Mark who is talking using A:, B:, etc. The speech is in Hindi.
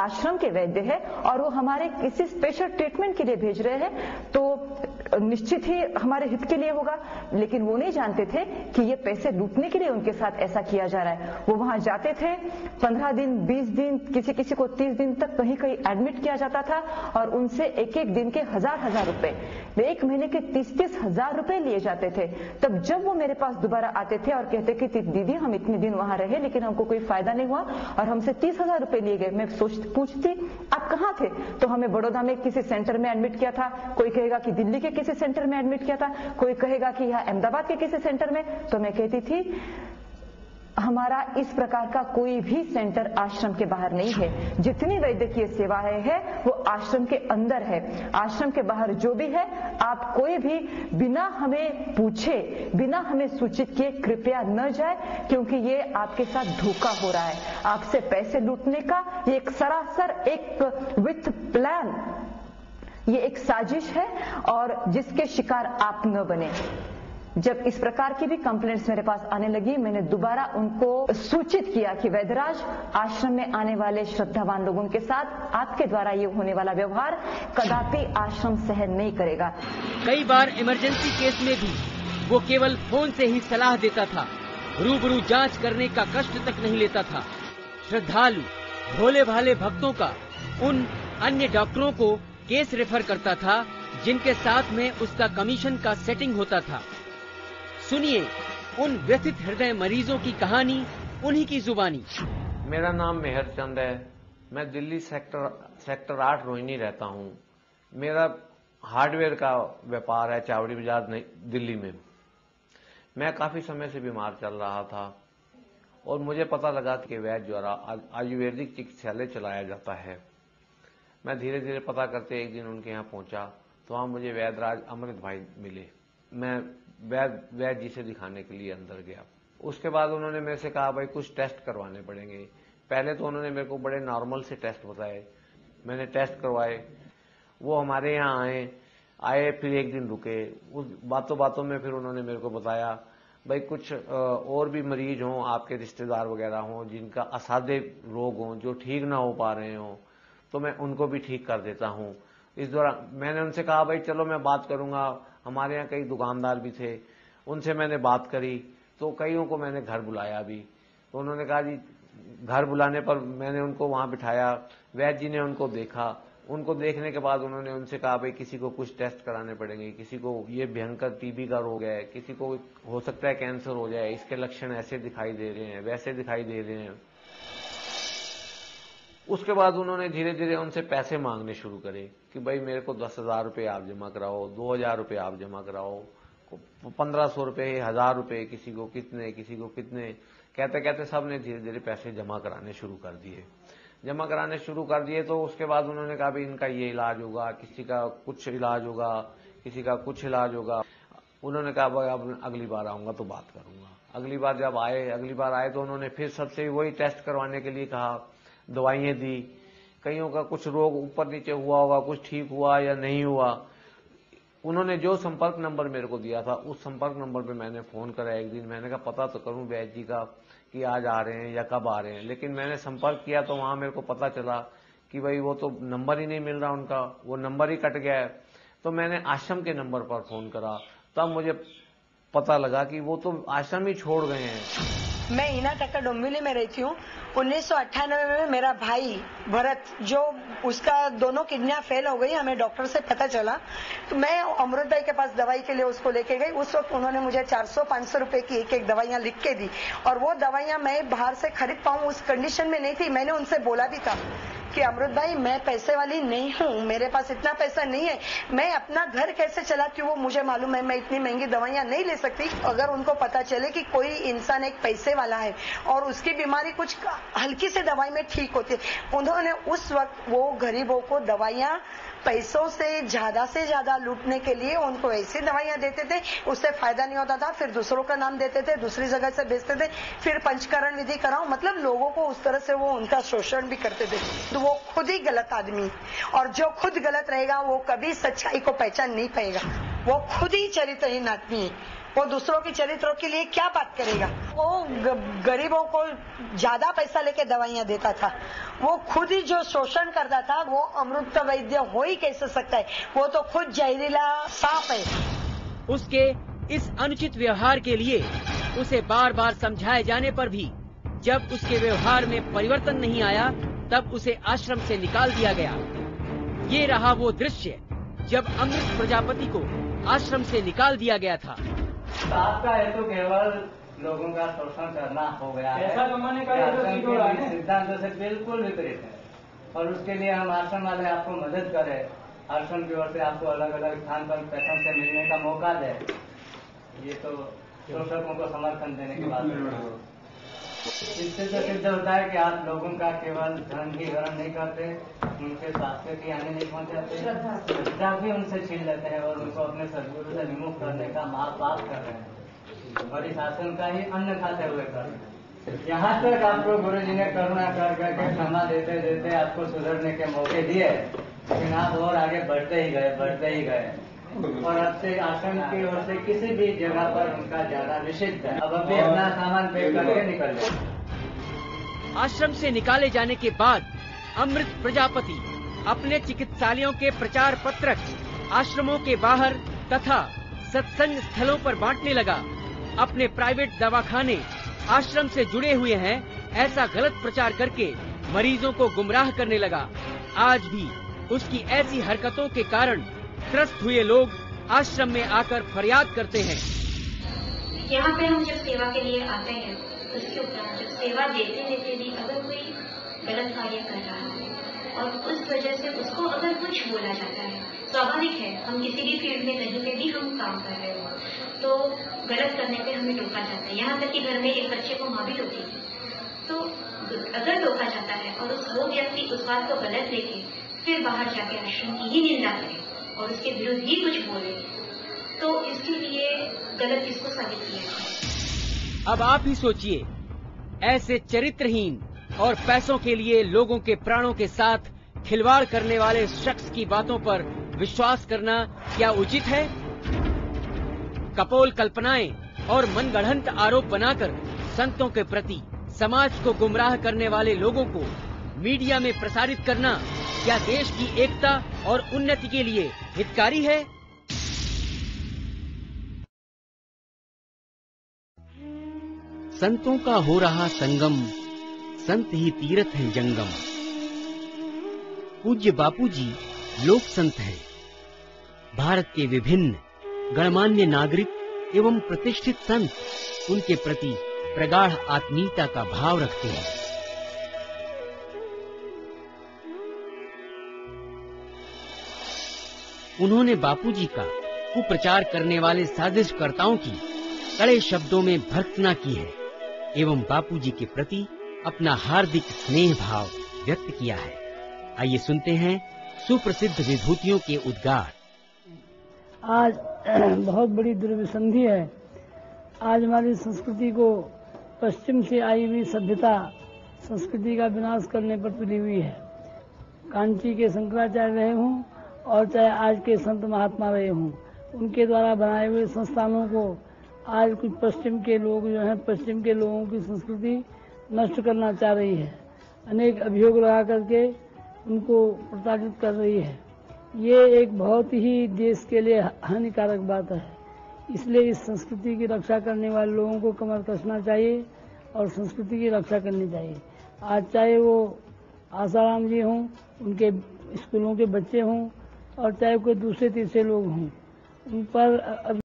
A: आश्रम के वैद्य है और वो हमारे किसी स्पेशल ट्रीटमेंट के लिए भेज रहे हैं तो निश्चित ही हमारे हित के लिए होगा, लेकिन वो नहीं जानते थे कि ये पैसे लूटने के लिए उनके साथ ऐसा किया जा रहा है। वो वहां जाते थे, 15 दिन 20 दिन, किसी को 30 दिन तक कहीं कहीं एडमिट किया जाता था और उनसे एक एक दिन के हजार रुपए, एक महीने के 30 हजार रुपए लिए जाते थे। तब जब वो मेरे पास दोबारा आते थे और कहते कि दीदी हम इतने दिन वहां रहे लेकिन हमको कोई फायदा नहीं हुआ और हमसे 30,000 रुपए लिए गए, मैं पूछती आप कहाँ थे? तो हमें बड़ौदा में किसी सेंटर में एडमिट किया था, कोई कहेगा कि दिल्ली के किसी सेंटर में एडमिट किया था, कोई कहेगा कि यहाँ अहमदाबाद के किसी सेंटर में। तो मैं कहती थी हमारा इस प्रकार का कोई भी सेंटर आश्रम के बाहर नहीं है। जितनी वैद्यकीय सेवाएं है वो आश्रम के अंदर है। आश्रम के बाहर जो भी है आप कोई भी बिना हमें पूछे, बिना हमें सूचित किए कृपया न जाए, क्योंकि ये आपके साथ धोखा हो रहा है। आपसे पैसे लूटने का ये एक सरासर एक विथ प्लान, ये एक साजिश है और जिसके शिकार आप न बने। जब इस प्रकार की भी कंप्लेंट्स मेरे पास आने लगी, मैंने दोबारा उनको सूचित किया कि वैद्यराज आश्रम में आने वाले श्रद्धावान लोगों के साथ आपके द्वारा ये होने वाला व्यवहार कदापि आश्रम सहन नहीं करेगा।
B: कई बार इमरजेंसी केस में भी वो केवल फोन से ही सलाह देता था, रूबरू जांच करने का कष्ट तक नहीं लेता था। श्रद्धालु भोले भाले भक्तों का उन अन्य डॉक्टरों को केस रेफर करता था जिनके साथ में उसका कमीशन का सेटिंग होता था। सुनिए उन व्यथित हृदय मरीजों की कहानी उन्हीं की जुबानी।
C: मेरा नाम मेहर चंद है, मैं दिल्ली सेक्टर 8 रोहिणी रहता हूँ। मेरा हार्डवेयर का व्यापार है चावड़ी बाजार दिल्ली में। मैं काफी समय से बीमार चल रहा था और मुझे पता लगा कि वैद्य द्वारा आयुर्वेदिक चिकित्सालय चलाया जाता है। मैं धीरे धीरे पता करते एक दिन उनके यहाँ पहुंचा तो वहां मुझे वैद्यराज अमृत भाई मिले। मैं वैद्य जी से दिखाने के लिए अंदर गया। उसके बाद उन्होंने मेरे से कहा भाई कुछ टेस्ट करवाने पड़ेंगे। पहले तो उन्होंने मेरे को बड़े नॉर्मल से टेस्ट बताए, मैंने टेस्ट करवाए। वो हमारे यहाँ आए फिर एक दिन रुके। उस बातों बातों में फिर उन्होंने मेरे को बताया भाई कुछ और भी मरीज हों, आपके रिश्तेदार वगैरह हों जिनका असाध्य रोग हो, जो ठीक ना हो पा रहे हों, तो मैं उनको भी ठीक कर देता हूँ। इस दौरान मैंने उनसे कहा भाई चलो मैं बात करूंगा। हमारे यहाँ कई दुकानदार भी थे, उनसे मैंने बात करी तो कईयों को मैंने घर बुलाया भी। तो उन्होंने कहा जी, घर बुलाने पर मैंने उनको वहां बिठाया। वैद्य जी ने उनको देखा। उनको देखने के बाद उन्होंने उनसे कहा भाई किसी को कुछ टेस्ट कराने पड़ेंगे, किसी को ये भयंकर टीबी का रोग है, किसी को हो सकता है कैंसर हो जाए, इसके लक्षण ऐसे दिखाई दे रहे हैं, वैसे दिखाई दे रहे हैं। उसके बाद उन्होंने धीरे धीरे उनसे पैसे मांगने शुरू करे कि भाई मेरे को 10,000 रुपये आप जमा कराओ, 2,000 रुपये आप जमा कराओ, 1,500 रुपये, 1,000 रुपये, किसी को कितने। कहते कहते सब ने धीरे धीरे पैसे जमा कराने शुरू कर दिए। तो उसके बाद उन्होंने कहा भाई इनका ये इलाज होगा, किसी का कुछ इलाज होगा, किसी का कुछ इलाज होगा। उन्होंने कहा भाई अब अगली बार आऊंगा तो बात करूंगा। अगली बार आए तो उन्होंने फिर सबसे वही टेस्ट करवाने के लिए कहा, दवाइयां दी। कईयों का कुछ रोग ऊपर नीचे हुआ होगा, कुछ ठीक हुआ या नहीं हुआ। उन्होंने जो संपर्क नंबर मेरे को दिया था उस संपर्क नंबर पे मैंने फोन करा एक दिन। मैंने कहा पता तो करूं वैद्य जी का कि आज आ रहे हैं या कब आ रहे हैं। लेकिन मैंने संपर्क किया तो वहां मेरे को पता चला कि भाई वो तो नंबर ही नहीं मिल रहा उनका, वो नंबर ही कट गया है। तो मैंने आश्रम के नंबर पर फोन करा, तब मुझे पता लगा कि वो तो आश्रम ही छोड़ गए हैं।
D: मैं ईना टक्कर डोंबिवली में रहती हूँ। 1998 में मेरा भाई भरत, जो उसका दोनों किडनियां फेल हो गई, हमें डॉक्टर से पता चला तो मैं अमृत भाई के पास दवाई के लिए उसको लेके गई। उस वक्त उन्होंने मुझे 400-500 रुपए की एक दवाइयां लिख के दी और वो दवाइयां मैं बाहर से खरीद पाऊं उस कंडीशन में नहीं थी। मैंने उनसे बोला भी था कि अमृत भाई मैं पैसे वाली नहीं हूँ, मेरे पास इतना पैसा नहीं है, मैं अपना घर कैसे चलाती हूँ वो मुझे मालूम है, मैं इतनी महंगी दवाइयां नहीं ले सकती। अगर उनको पता चले कि कोई इंसान एक पैसे वाला है और उसकी बीमारी कुछ हल्की से दवाई में ठीक होती है, उन्होंने उस वक्त वो गरीबों को दवाइयां पैसों से ज्यादा लूटने के लिए उनको ऐसी दवाइयां देते थे, उससे फायदा नहीं होता था। फिर दूसरों का नाम देते थे, दूसरी जगह से बेचते थे, फिर पंचकरण विधि कराओ, मतलब लोगों को उस तरह से वो उनका शोषण भी करते थे। तो वो खुद ही गलत आदमी, और जो खुद गलत रहेगा वो कभी सच्चाई को पहचान नहीं पाएगा। वो खुद ही चरित्रहीन आदमी है। वो दूसरों के चरित्रों के लिए क्या बात करेगा। वो गरीबों को ज्यादा पैसा लेके दवाइयां देता था, वो खुद ही जो शोषण करता था वो अमृत वैद्य हो ही कैसे सकता है, वो तो खुद जहरीला सांप है।
B: उसके इस अनुचित व्यवहार के लिए उसे बार बार समझाए जाने पर भी जब उसके व्यवहार में परिवर्तन नहीं आया तब उसे आश्रम से निकाल दिया गया। ये रहा वो दृश्य जब अमृत प्रजापति को आश्रम से निकाल दिया गया था।
E: आपका हेतु केवल लोगों का शोषण करना हो गया है, ऐसा कमाने का सिद्धांत से बिल्कुल विपरीत है। और उसके लिए हम आश्रम वाले आपको मदद करें, आश्रम की ओर से आपको अलग अलग स्थान पर पैसा से मिलने का मौका दे, ये तो शोषकों को समर्थन देने की बात है। इससे तो सिद्ध होता है कि आप लोगों का केवल धन की ग्रहण नहीं करते, उनके स्वास्थ्य की हानि नहीं पहुंचाते, श्रद्धा भी उनसे छीन लेते हैं और उनको अपने सदगुरु से विमुख करने का महापाप कर रहे हैं और इस आसन का ही अन्न खाते हुए कर रहे हैं। यहाँ तक आपको गुरु जी ने करुणा कर करके क्षमा देते देते आपको सुधरने के मौके दिए, लेकिन आप और आगे बढ़ते ही गए और अब से आश्रम की ओर से किसी भी जगह पर उनका जाना निषिद्ध है। अब अभी अपना सामान पैक करके निकल जाए।
B: आश्रम से निकाले जाने के बाद अमृत प्रजापति अपने चिकित्सालयों के प्रचार पत्रक आश्रमों के बाहर तथा सत्संग स्थलों पर बांटने लगा। अपने प्राइवेट दवाखाने आश्रम से जुड़े हुए हैं ऐसा गलत प्रचार करके मरीजों को गुमराह करने लगा। आज भी उसकी ऐसी हरकतों के कारण त्रस्त हुए लोग आश्रम में आकर फरियाद करते हैं।
F: यहाँ पे हम जब सेवा के लिए आते हैं, उसके उपरांत जब सेवा देते देते भी अगर कोई गलत कार्य कर रहा है और उस वजह से उसको अगर कुछ बोला जाता है, स्वाभाविक है हम किसी भी फील्ड में कहीं पे भी हम काम कर रहे हो तो गलत करने पे हमें टोका जाता है। यहाँ तक कि घर में एक बच्चे को माँ भी टोकी थी, तो अगर टोका जाता है और वो व्यक्ति उस बात को गलत लेके फिर बाहर जाके आश्रम की ही निंदा करे और उसके विरुद्ध ही कुछ बोले तो इसके लिए गलत किसको साबित किया।
B: अब आप ही सोचिए, ऐसे चरित्रहीन और पैसों के लिए लोगों के प्राणों के साथ खिलवाड़ करने वाले शख्स की बातों पर विश्वास करना क्या उचित है? कपोल कल्पनाएं और मनगढ़ंत आरोप बनाकर संतों के प्रति समाज को गुमराह करने वाले लोगों को मीडिया में प्रसारित करना क्या देश की एकता और उन्नति के लिए हितकारी है? संतों का हो रहा संगम, संत ही तीर्थ हैं जंगम। पूज्य बापूजी लोक संत हैं। भारत के विभिन्न गणमान्य नागरिक एवं प्रतिष्ठित संत उनके प्रति प्रगाढ़ आत्मीयता का भाव रखते हैं। उन्होंने बापूजी का कुप्रचार करने वाले साजिशकर्ताओं की कड़े शब्दों में भर्त्सना की है एवं बापूजी के प्रति अपना हार्दिक स्नेह भाव व्यक्त किया है। आइए सुनते हैं सुप्रसिद्ध विभूतियों के उद्गार।
G: आज बहुत बड़ी दुर्विसंधि है। आज हमारी संस्कृति को पश्चिम से आई हुई सभ्यता संस्कृति का विनाश करने पर तुली हुई है। कांची के शंकराचार्य रहे हों और चाहे आज के संत महात्मा रहे हों, उनके द्वारा बनाए हुए संस्थानों को आज कुछ पश्चिम के लोग जो हैं, पश्चिम के लोगों की संस्कृति नष्ट करना चाह रही है। अनेक अभियोग लगा करके उनको प्रताड़ित कर रही है। ये एक बहुत ही देश के लिए हानिकारक बात है। इसलिए इस संस्कृति की रक्षा करने वाले लोगों को कमर कसना चाहिए और संस्कृति की रक्षा करनी चाहिए। आज चाहे वो आसाराम जी हों, उनके स्कूलों के बच्चे हों और चाहे कोई दूसरे तीसरे लोग हों, उन पर